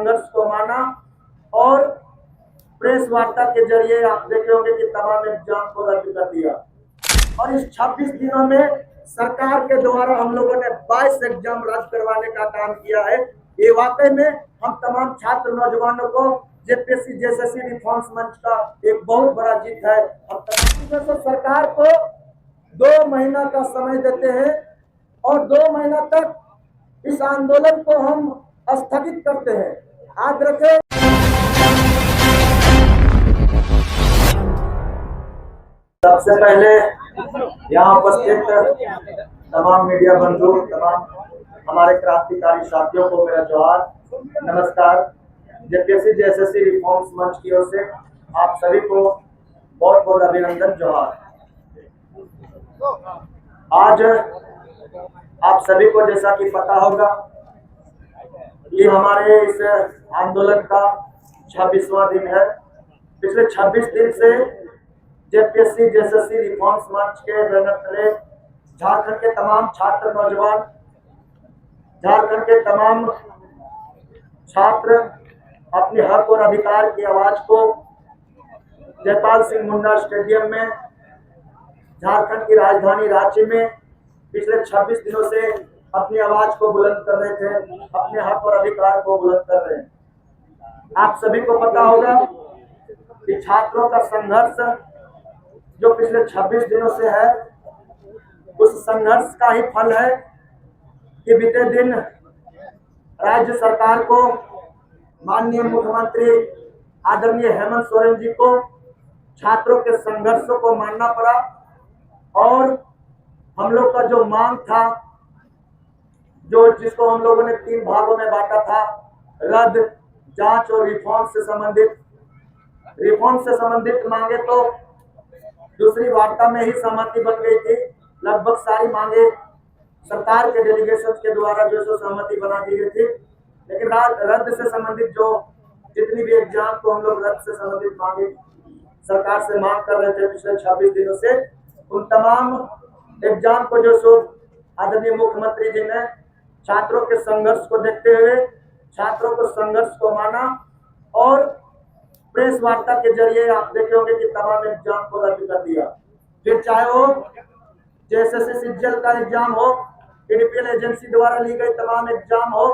संघर्ष को माना और प्रेस वार्ता के जरिए आप देखे होंगे कि तमाम एग्जाम को रद्द कर दिया। और इस 26 दिनों में सरकार के द्वारा हम लोगों ने 22 एग्जाम रद्द करवाने का काम किया है। ये वाकई में हम तमाम छात्र नौजवानों को जेपीएससी जेएसएससी रिफॉर्म्स मंच का एक बहुत बड़ा जीत है। हम तमाम सरकार को 2 महीना का समय देते हैं और 2 महीना तक इस आंदोलन को हम स्थगित करते हैं। याद रखें, सबसे पहले यहाँ उपस्थित तमाम मीडिया बंधु, तमाम हमारे क्रांतिकारी साथियों को मेरा जोहार, नमस्कार। जेपीएससी जेएसएससी रिफॉर्म्स मंच की ओर से आप सभी को बहुत बहुत अभिनंदन, जोहार। आज आप सभी को जैसा कि पता होगा कि हमारे इस आंदोलन का 26वां दिन है। पिछले 26 दिन से जेपीएससी जेएसएससी रिफॉर्म्स मंच के बैनर तले झारखंड के तमाम छात्र नौजवान, झारखंड के तमाम छात्र अपने हक और अधिकार की आवाज को जयपाल सिंह मुन्ना स्टेडियम में, झारखंड की राजधानी रांची में पिछले 26 दिनों से अपनी आवाज को बुलंद कर रहे थे, अपने हक और अधिकार को बुलंद कर रहे हैं। आप सभी को पता होगा कि छात्रों का संघर्ष जो पिछले 26 दिनों से है, उस संघर्ष का ही फल है कि बीते दिन राज्य सरकार को, माननीय मुख्यमंत्री आदरणीय हेमंत सोरेन जी को छात्रों के संघर्षों को मानना पड़ा और हम लोग का जो मांग था, जिसको हम लोगों ने 3 भागों में बांटा था, रद्द, जांच और रिफॉर्म से संबंधित मांगे तो दूसरी वार्ता में ही सहमति बन गई थी। लगभग सारी मांगे सरकार के डेलीगेशन के द्वारा जो सहमति बना दी गई थी, लेकिन रद्द से संबंधित जो जितनी भी एग्जाम को हम लोग रद्द से संबंधित मांगे सरकार से मांग कर रहे थे पिछले 26 दिनों से, उन तमाम एग्जाम को जो आदरणीय मुख्यमंत्री जी ने छात्रों के संघर्ष को देखते हुए छात्रों को संघर्ष को माना और प्रेस वार्ता के जरिए आप देखे होंगे कि तमाम एग्जाम को रद्द कर दिया। फिर चाहे वो जेएसएससी सिज्जल का एग्जाम हो, पीडीपीएल एजेंसी द्वारा ली गई तमाम एग्जाम हो,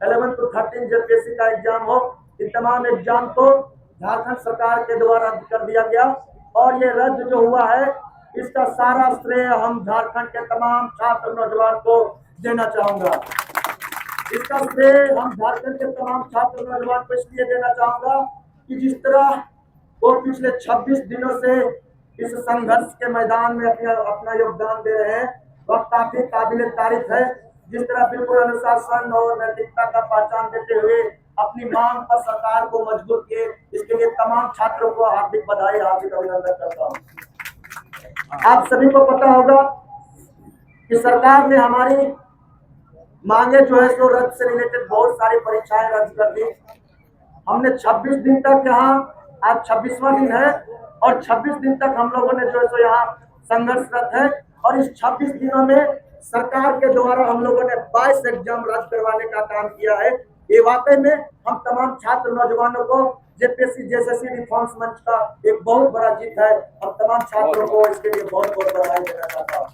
11 to 13 जेपीएससी का एग्जाम हो, इन तमाम एग्जाम को झारखंड सरकार के द्वारा रद्द कर दिया गया। और ये रद्द जो हुआ है, इसका सारा श्रेय हम झारखंड के तमाम छात्र नौजवान को देना चाहूंगा। इसका श्रेय हम झारखंड के तमाम छात्र नौजवान को इसलिए देना चाहूंगा कि जिस तरह वो पिछले 26 दिनों से इस संघर्ष के मैदान में अपना योगदान दे रहे हैं, वह काफी काबिल तारीफ है। जिस तरह बिल्कुल अनुशासन और नैतिकता का पहचान देते हुए अपनी मांग पर सरकार को मजबूर किए, इसके लिए तमाम छात्रों को हार्दिक बधाई, हार्दिक अभिनंदन करता हूँ। आप सभी को पता होगा कि सरकार ने हमारी मांगे जो है सो रद्द से रिलेटेड बहुत सारी परीक्षाएं रद्द कर दी। हमने 26 दिन तक यहाँ, आज 26वां दिन है और 26 दिन तक हम लोगों ने जो है सो यहाँ संघर्षरत है और इस 26 दिनों में सरकार के द्वारा हम लोगों ने 22 एग्जाम रद्द करवाने का काम किया है। ये वाकई में हम तमाम छात्र नौजवानों को जेपीएससी जेएसएससी रिफॉर्म्स मंच का एक बहुत बड़ा जीत है। हम तमाम छात्रों को इसके लिए बहुत बहुत बधाई देना चाहता हूँ।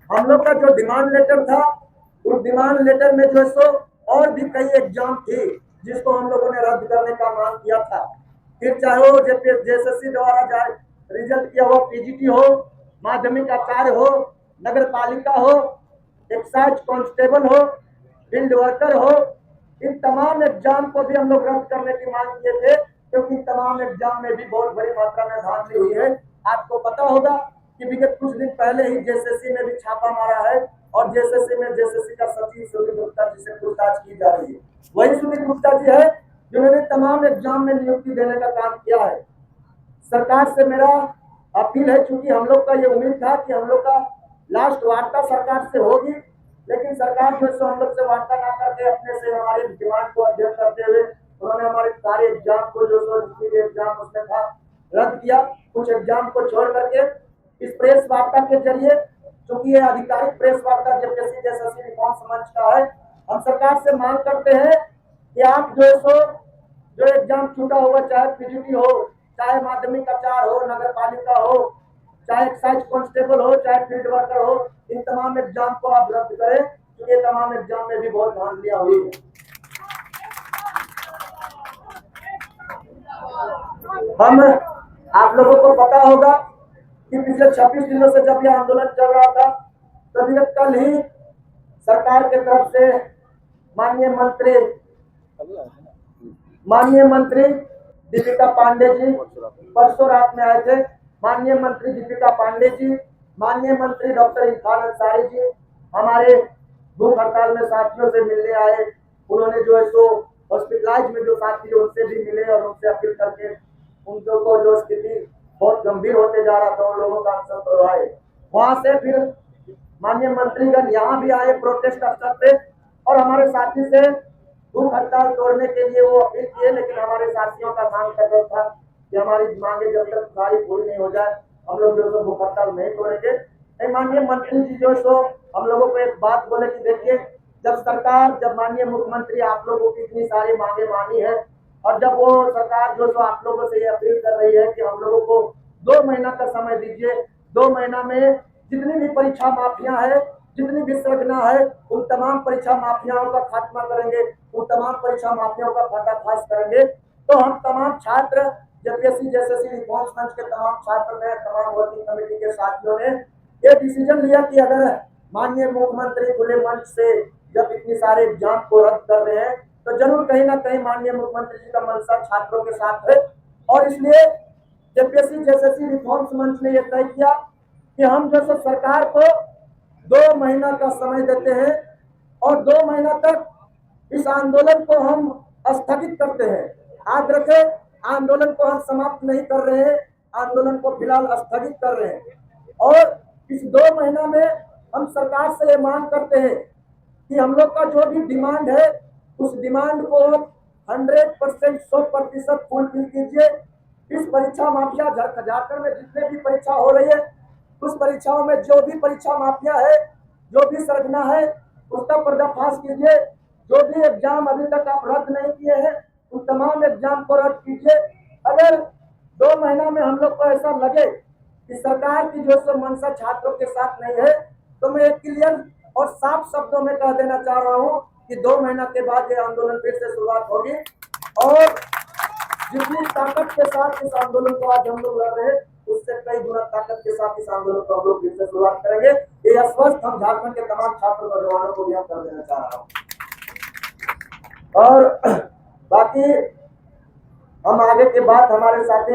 हम लोग का जो डिमांड लेटर था, उस डिमांड लेटर में जो है सो और भी कई एग्जाम थी जिसको हम लोगों ने रद्द करने का मांग किया था। फिर चाहे वो जेएसएससी द्वारा रिजल्ट किया हुआ पीजीटी हो, माध्यमिक आचार्य हो, नगर पालिका हो, एक्साइज कांस्टेबल हो, फील्ड वर्कर हो, इन तमाम एग्जाम को भी हम लोग रद्द करने की मांग किए थे, क्योंकि तमाम एग्जाम में भी बहुत बड़ी मात्रा में धांधली हुई है। आपको पता होगा कि विगत कुछ दिन पहले ही जेएसएससी में भी छापा मारा है और जेएसएससी का सचिव सुधीर गुप्ता जी से पूछताछ की जा रही है। वही सुधीर गुप्ता जी है जिन्होंने तमाम एग्जाम में नियुक्ति देने का काम किया है। सरकार से मेरा अपील है, चूंकि हम लोग का ये उम्मीद था कि हम लोग का लास्ट वार्ता सरकार से होगी, लेकिन सरकार जो है हम लोग से वार्ता ना करके अपने से हमारे डिमांड को अध्ययन करते हुए उन्होंने हमारे सारे एग्जाम को जो एग्जाम उसमें था रद्द किया। कुछ एग्जाम को छोड़ करके इस प्रेस वार्ता के जरिए, चूंकि ये आधिकारिक प्रेस वार्ता जेपीएससी जेएसएससी रिफॉर्म्स मंच का है, हम सरकार से मांग करते हैं कि आप जो सो जो एग्जाम छूटा हुआ, चाहे पीजीटी हो, चाहे माध्यमिक आचार हो, नगर पालिका हो, चाहे एक्साइज कांस्टेबल हो, चाहे फील्ड वर्कर हो, इन तमाम एग्जाम को आप रद्द करें, क्योंकि ये तमाम एग्जाम में भी बहुत धांधलियां हुई है। हम आप लोगों को पता होगा कि पिछले 26 दिनों से जब यह आंदोलन चल रहा था, तभी कल ही सरकार की तरफ से माननीय मंत्री दीपिका पांडे जी परसों रात में आए थे। माननीय मंत्री दीपिका पांडे जी, माननीय मंत्री डॉक्टर इरफान अंसारी जी हमारे भूख हड़ताल में साथियों से मिलने आए। उन्होंने जो है सो हॉस्पिटलाइज में जो साथी उनसे भी मिले और उनसे अपील करके उनको को जो स्थिति बहुत गंभीर होते जा रहा था उन लोगों का अवसर करवाए। वहां से फिर माननीय मंत्रीगण यहाँ भी आए प्रोटेस्ट स्तर पे और हमारे साथी से भूख हड़ताल तोड़ने के लिए वो अपील किए, लेकिन हमारे साथियों का मांग कर रहा था कि हमारी मांगे जब तक सारी पूरी नहीं हो जाए हम लोग जो सो भूख हड़ताल नहीं तोड़ेंगे। माननीय मंत्री जी जो सो हम लोगों को एक बात बोले कि देखिए, जब माननीय मुख्यमंत्री आप लोगों की इतनी सारी मांगे मानी है और जब वो सरकार जो सो आप लोगों से ये अपील कर रही है कि हम लोगों को 2 महीना का समय दीजिए, 2 महीना में जितनी भी परीक्षा माफिया है, जितनी भी संगठन है, उन तमाम परीक्षा माफियाओं का खात्मा करेंगे, उन तमाम परीक्षा माफियाओं का पर्दाफाश करेंगे। तो हम तमाम छात्र जेपीएससी जेएसएससी रिफॉर्म्स मंच के तमाम छात्र ने, तमाम वर्किंग कमेटी के साथियों ने ये डिसीजन लिया कि अगर माननीय मुख्यमंत्री खुले मंच से जब इतनी सारे एग्जाम को रद्द कर रहे हैं तो जरूर कहीं ना कहीं माननीय मुख्यमंत्री जी का मंशा छात्रों के साथ है। और इसलिए जेपीएससी जेएसएससी रिफॉर्म्स मंच ने यह तय किया कि हम जो सरकार को 2 महीना का समय देते हैं और 2 महीना तक इस आंदोलन को हम स्थगित करते हैं। याद रखें, आंदोलन को हम समाप्त नहीं कर रहे हैं, आंदोलन को फिलहाल स्थगित कर रहे हैं। और इस 2 महीना में हम सरकार से ये मांग करते हैं कि हम लोग का जो भी डिमांड है उस डिमांड को 100% 100% फुलफिल कीजिए। इस परीक्षा माफिया झारखंड में जितने भी परीक्षा हो रही है उस परीक्षाओं में जो भी परीक्षा माफिया है, जो भी सरगना है, उसका पर्दाफाश कीजिए। जो भी एग्जाम अभी तक आप रद्द नहीं किए हैं उन तमाम एग्जाम को रद्द कीजिए। अगर 2 महीना में हम लोग को ऐसा लगे कि सरकार की जो मंशा छात्रों के साथ नहीं है तो मैं एक क्लियर और साफ शब्दों में कह देना चाह रहा हूँ कि 2 महीना के बाद ये आंदोलन फिर से शुरुआत होगी और जितनी ताकत के साथ इस आंदोलन को आज हम लोग लड़ रहे हैं उससे कई गुना ताकत के साथ इस आंदोलन को हम लोग फिर से शुरुआत करेंगे। ये आश्वस्त हम झारखंड के तमाम छात्र नौजवानों को भी हम कर देना चाह रहा हूँ। और बाकी हम आगे के बाद हमारे साथ